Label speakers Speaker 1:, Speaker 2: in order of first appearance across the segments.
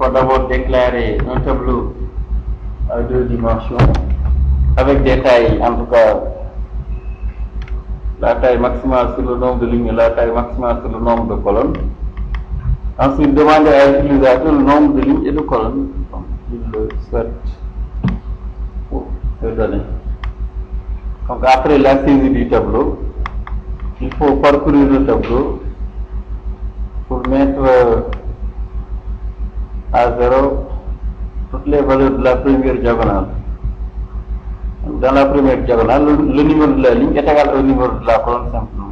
Speaker 1: faut d'abord déclarer un tableau à 2 dimensions avec des tailles, en tout cas la taille maximale sur le nombre de lignes et la taille maximale sur le nombre de colonnes. Ensuite, demander à l'utilisateur le nombre de lignes et de colonnes qu'il souhaite pour te donner. Donc après la saisie du tableau, il faut parcourir le tableau pour mettre à zéro toutes les valeurs de la première diagonale. Dans la première diagonale, le numéro de la ligne est égal au numéro de la colonne simplement.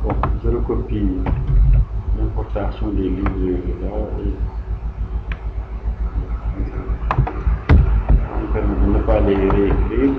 Speaker 1: Bon, je recopie l'importation des lignes là et on permet de ne pas les réécrire.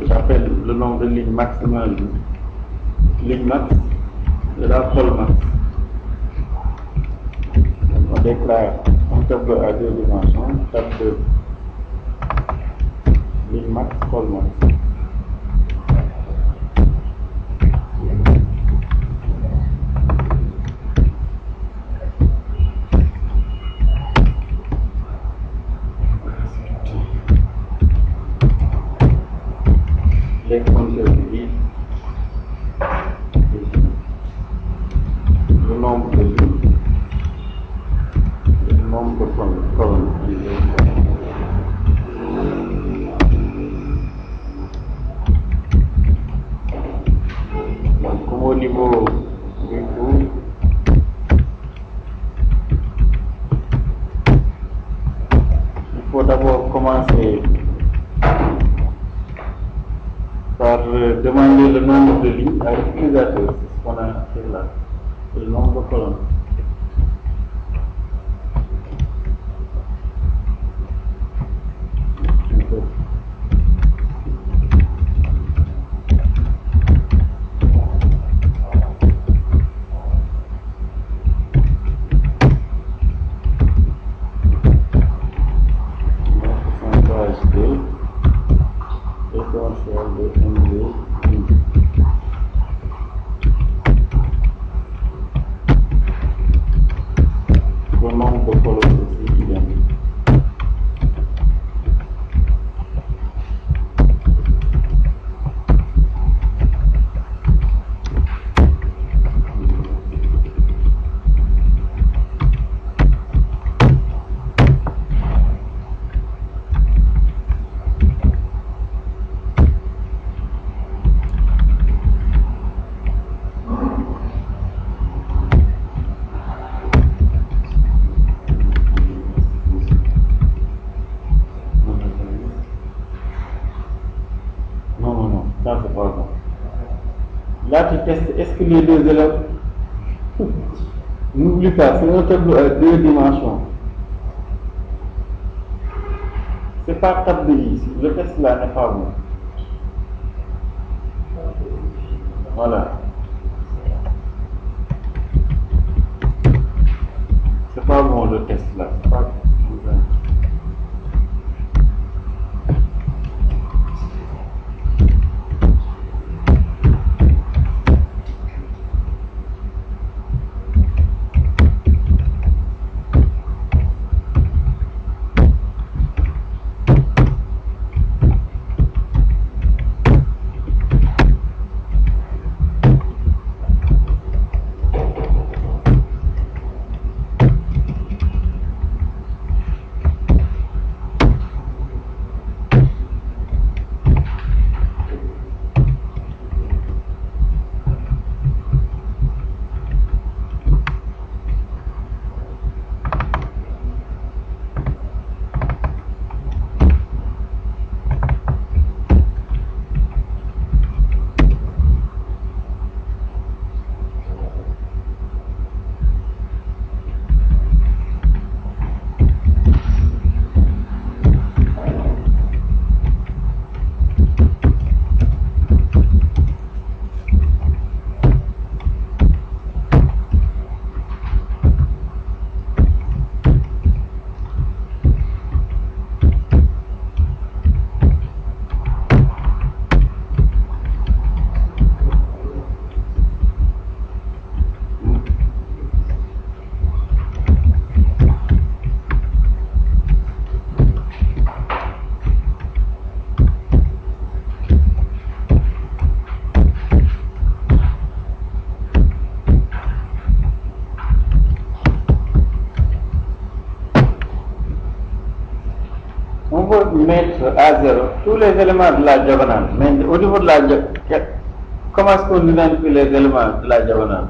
Speaker 1: J'appelle le nombre de lignes maximales ligne max de la colle max. On déclare un tableau à 2 dimensions, tableau ligne max, colle max. Les compteurs vides, le nombre de lignes, le nombre de colonnes. Donc, comme au niveau du cours, il faut d'abord commencer par demander le nombre de lignes à l'utilisateur, c'est ce qu'on a fait là, et le nombre de colonnes. Là, tu testes, est-ce que les deux élèves, n'oublie pas, c'est un tableau à 2 dimensions. C'est pas tableau ici, le test là n'est pas bon. Voilà. C'est pas bon le test là, c'est pas bon. peut mettre à zéro tous les éléments de la diagonale, mais au niveau de la diagonale, comment est-ce qu'on identifie les éléments de la diagonale?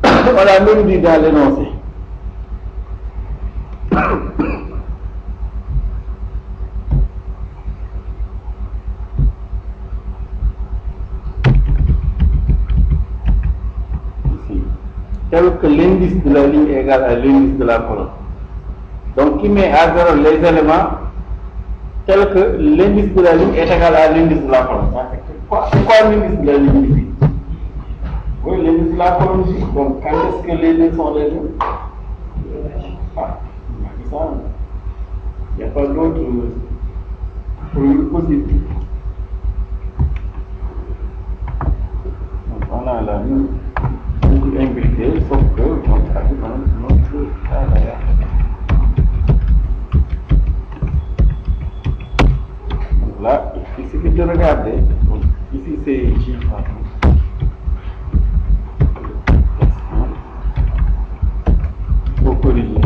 Speaker 1: On l'a même dit dans l'énoncé. Ici. Tel que l'indice de la ligne est égal à l'indice de la colonne. Donc, qui met à zéro les éléments tel que l'indice de la ligne est égal à l'indice de la colonne. C'est quoi l'indice de la ligne ici? Oui, l'indice de la colonne ici. Donc, quand est-ce que les deux sont les deux? Ah, il n'y a pas d'autre produit possible. Donc, on a la ligne imbriquée, sauf que on a notre travail. Là, il suffit de regarder. Ici, c'est J. Il faut corriger.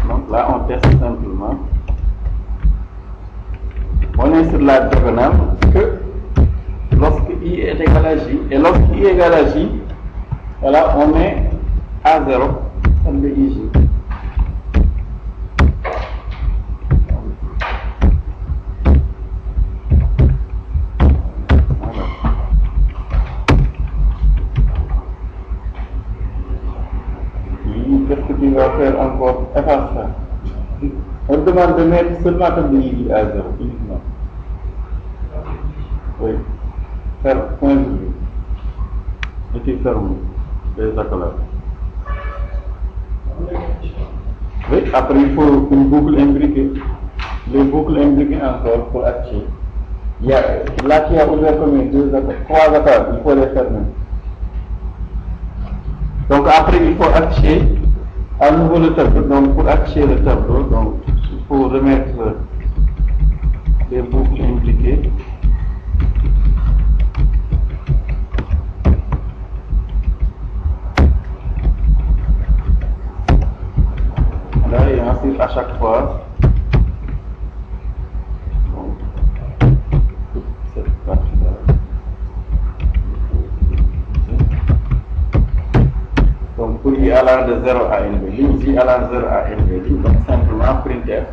Speaker 1: Donc là, on teste simplement. On est sur la diagonale que lorsque I est égal à J, et lorsque I est égal à J, voilà, on met à 0 de IJ. Voilà. Qu'est-ce que tu vas faire encore? Efface ça. On demande de mettre seulement de I à 0, uniquement. Oui. Faire point virgule. Et tu fermes les accolades. Oui, après il faut une boucle imbriquée. Les boucles imbriquées encore pour afficher. Il y a, là qui a ouvert comme deux accords, trois accords, il faut les fermer. Donc après il faut afficher à nouveau le tableau. Donc pour afficher le tableau, donc il faut remettre les boucles imbriquées. Là et ensuite à chaque fois. Donc pour I allant de 0 à NB, I allant de 0 à NB, donc simplement printf.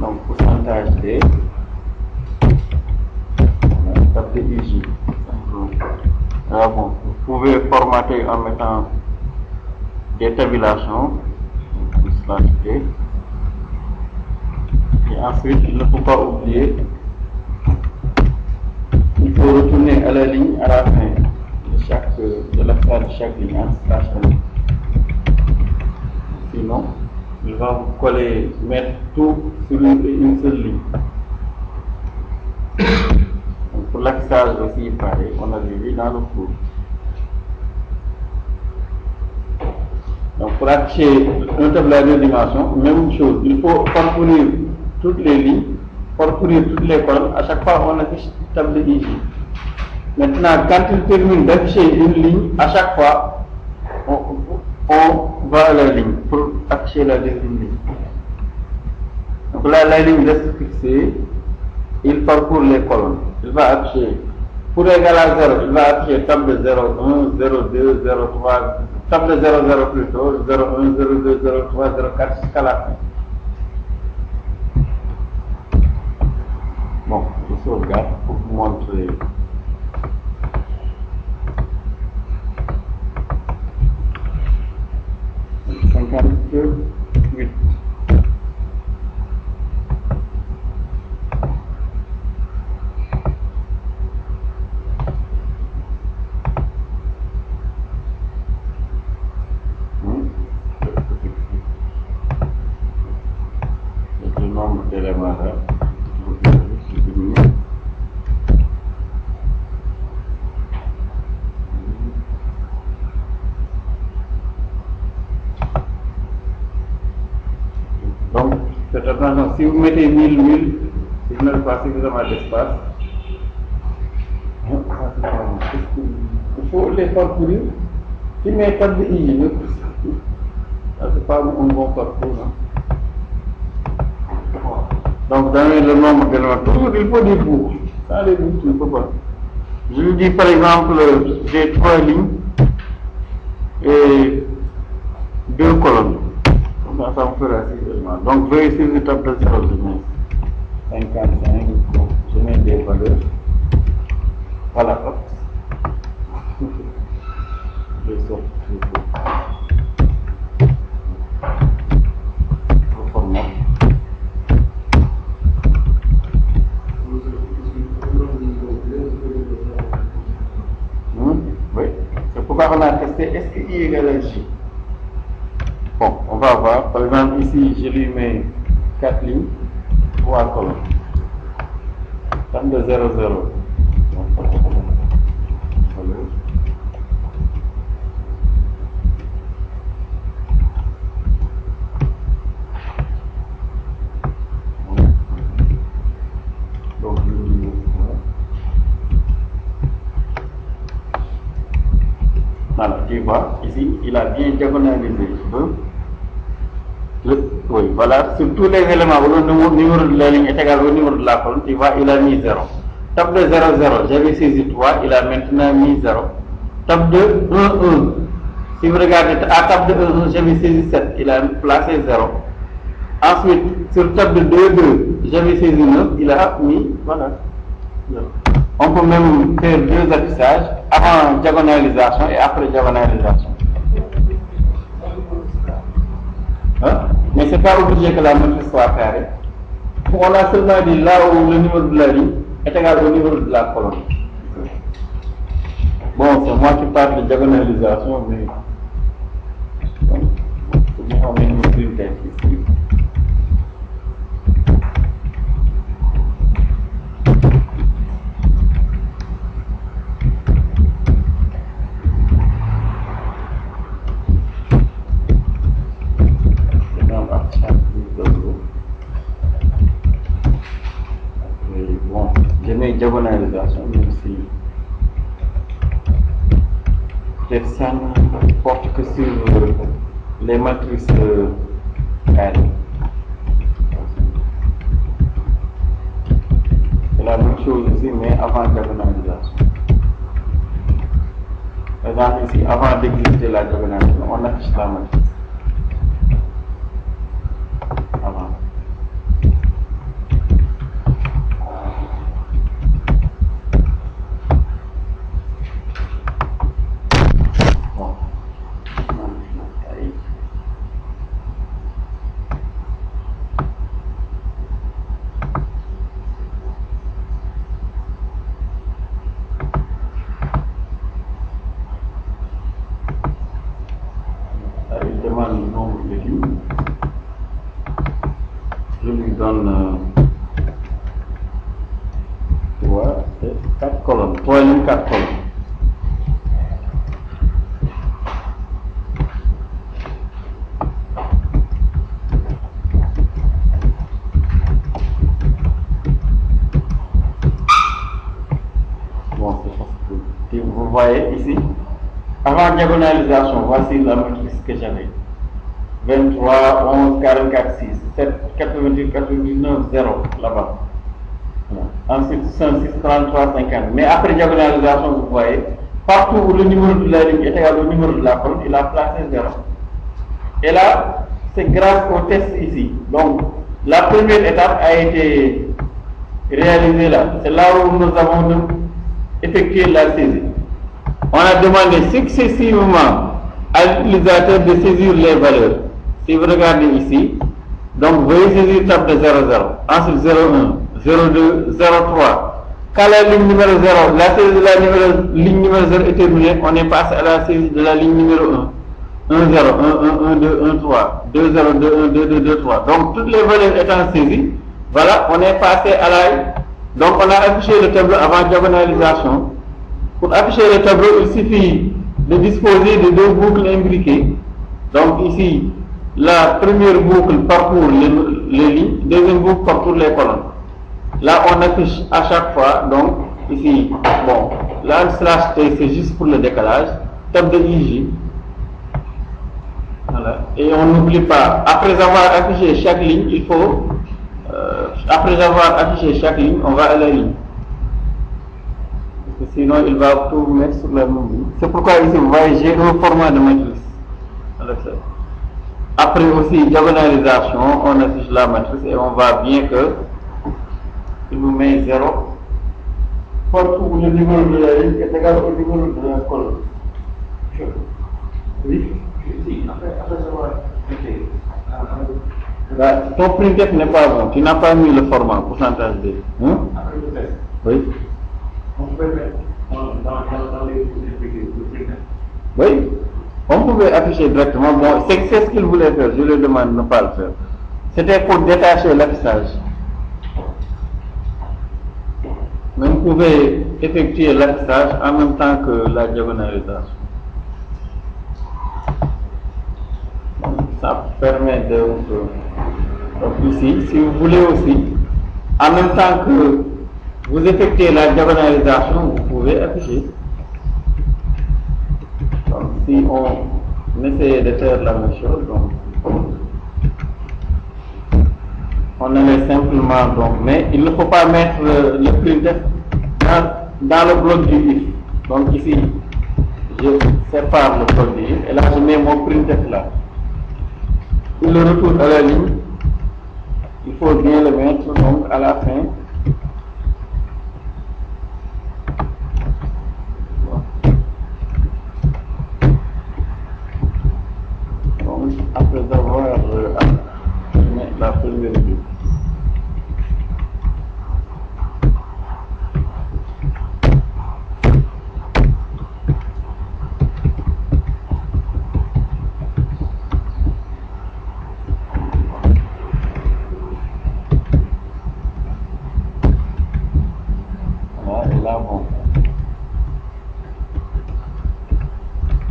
Speaker 1: Donc pourcentage D, tape de IJ. Ah bon, vous pouvez formater en mettant des tabulations, D. Et ensuite, il ne faut pas oublier, il faut retourner à la ligne à la fin de la phrase de chaque ligne en slash N. Sinon, il va vous coller, mettre tout sur une seule ligne. Donc, pour l'affichage aussi, pareil, on avait vu dans le cours. Donc, pour afficher un tableau à deux dimensions, même chose, il faut parcourir toutes les lignes, parcourir toutes les colonnes. À chaque fois, on affiche le tableau IJ. Maintenant, quand il termine d'afficher une ligne, à chaque fois, on va à la ligne pour afficher la deuxième ligne. Donc là, la ligne reste fixée, il parcourt les colonnes. Il va afficher, pour égal à 0, il va afficher table de 0, 1, 0, 2, 0, 3, table de 0, 0 plutôt, 0, 1, 0, 2, 0, 3, 0, 4 jusqu'à la fin. Bon, je sauvegarde pour vous montrer. Huit. Le nombre d'éléments là. faites attention, si vous mettez 1000, si vous n'avez pas suffisamment d'espace, il faut les parcourir. Si mes 4 de I, ça c'est pas un bon parcours. Donc, dans le nombre d'éléments, toujours il faut des bouts. Sans les bouts, tu ne peux pas. Je vous dis par exemple, j'ai 3 lignes et 2 colonnes. Ça me fera 6 éléments. Donc, veuillez suivre l'étape de 0 de 55, je mets des valeurs. Voilà, hop. Je sors tout. Oui, c'est pourquoi on a testé est-ce que I égale à J. Bon, on va voir. Par exemple, ici, je lui mets 4 lignes, 3 colonnes. Table de 0, 0. Voilà, tu vois, ici, il a bien diagonalisé. Oui, voilà, sur tous les éléments où le numéro de la ligne est égal au numéro de la colonne, tu vois, il a mis 0. Table de 0, 0, j'avais saisi 3, il a maintenant mis 0. Table de 1, 1. Si vous regardez, à table de 1, 1, j'avais saisi 7, il a placé 0. Ensuite, sur table de 2, 2, j'avais saisi 9, il a mis, voilà, 0. On peut même faire 2 affichages, avant diagonalisation et après diagonalisation. Hein? Mais ce n'est pas obligé que la matrice soit carrée. On a seulement dit là où le numéro de la ligne est égal au numéro de la colonne. Bon, c'est moi qui parle de diagonalisation, mais on met une prime ici. Bon, je mets diagonalisation, même si peut-être ça ne porte que sur les matrices carrées. C'est la même chose ici, mais avant diagonalisation. Par exemple, ici, avant d'exister la diagonalisation, on affiche la matrice. Avant. Il demande le nombre de lignes. Je lui donne 3 et 4 colonnes. 3 lignes, 4 colonnes. Bon, c'est facile. Et vous voyez ici, avant diagonalisation, voici la matrice que j'avais. 23, 11, 44, 6, 7, 88, 99, 0, là-bas. Voilà. Ensuite, 66, 33, 50. Mais après diagonalisation, vous voyez, partout où le numéro de la ligne est égal au numéro de la colonne, il a placé 0. Et là, c'est grâce au test ici. Donc, la première étape a été réalisée là. C'est là où nous avons effectué la saisie. On a demandé successivement à l'utilisateur de saisir les valeurs. Si vous regardez ici, donc veuillez saisir table de 0, 0, ensuite 0, 1, 0, 2, 0, 3. Quand la ligne numéro 0, la saisie de la ligne numéro 0 est terminée, on est passé à la saisie de la ligne numéro 1. 1, 0, 1, 1, 1, 2, 1, 3, 2, 0, 2, 1, 2, 2, 2, 3. Donc toutes les valeurs étant saisies, voilà, on est passé à la... Donc on a affiché le tableau avant diagonalisation. Pour afficher le tableau, il suffit de disposer de 2 boucles imbriquées. Donc ici, La première boucle parcourt les lignes, deuxième boucle parcourt les colonnes. Là, on affiche à chaque fois, donc, ici, bon, là, slash T, c'est juste pour le décalage, table de IJ. Voilà. Et on n'oublie pas, après avoir affiché chaque ligne, il faut, après avoir affiché chaque ligne, on va à la ligne. Parce que sinon, il va tout mettre sur la même ligne. C'est pourquoi ici, vous voyez, j'ai un format de matrice. Avec ça. Après aussi, diagonalisation, on affiche la matrice et on voit bien que il vous met 0 partout où le numéro de la ligne est égal au numéro de la colonne. Oui. Après avoir ton printf n'est pas bon, tu n'as pas mis le format pourcentage D. Après le test. Oui. On peut mettre dans les printf. Oui. On pouvait afficher directement. Bon, c'est ce qu'il voulait faire, je lui demande de ne pas le faire. C'était pour détacher l'affichage. Mais vous pouvez effectuer l'affichage en même temps que la diagonalisation. Donc, ça permet de... Donc ici, si vous voulez aussi, en même temps que vous effectuez la diagonalisation, vous pouvez afficher. Donc, si on essayait de faire la même chose, donc, on allait simplement, donc, mais il ne faut pas mettre le printf dans le bloc du if. Donc ici, je sépare le bloc du if et là je mets mon printf là. Il le retourne à la ligne, il faut bien le mettre donc à la fin. Après avoir la première vue. Voilà, et là, bon,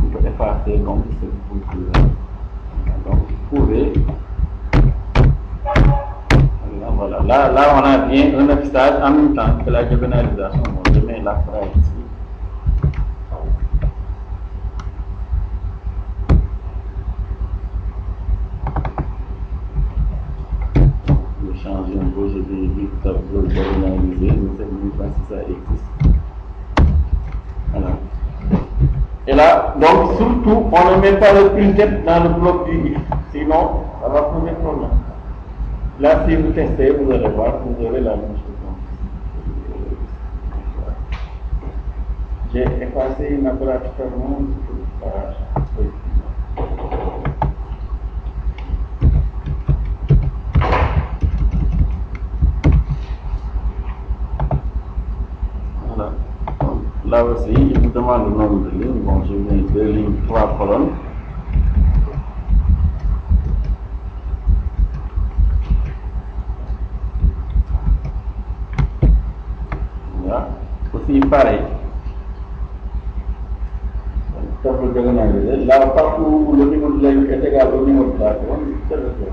Speaker 1: on peut effacer donc cette boucle-là. Donc, vous pouvez, voilà, là on a bien un affichage en même temps que la diagonalisation. Bon, je mets la phrase ici. Je change un peu, je vais dire tableau diagonalisé, je ne sais pas si ça existe. Voilà. Et là, donc surtout, on ne met pas le printf dans le bloc du if, sinon ça va poser problème. Là, si vous testez, vous allez voir, vous aurez la même chose. J'ai effacé mathématiquement oui. Voilà. Là aussi, il vous demande le nombre de lignes. Bon, je mets 2 lignes, 3 colonnes. Voilà. Aussi pareil. Tableau diagonalisé. Là, partout où le numéro de la ligne est égal au numéro de la colonne, c'est le fait.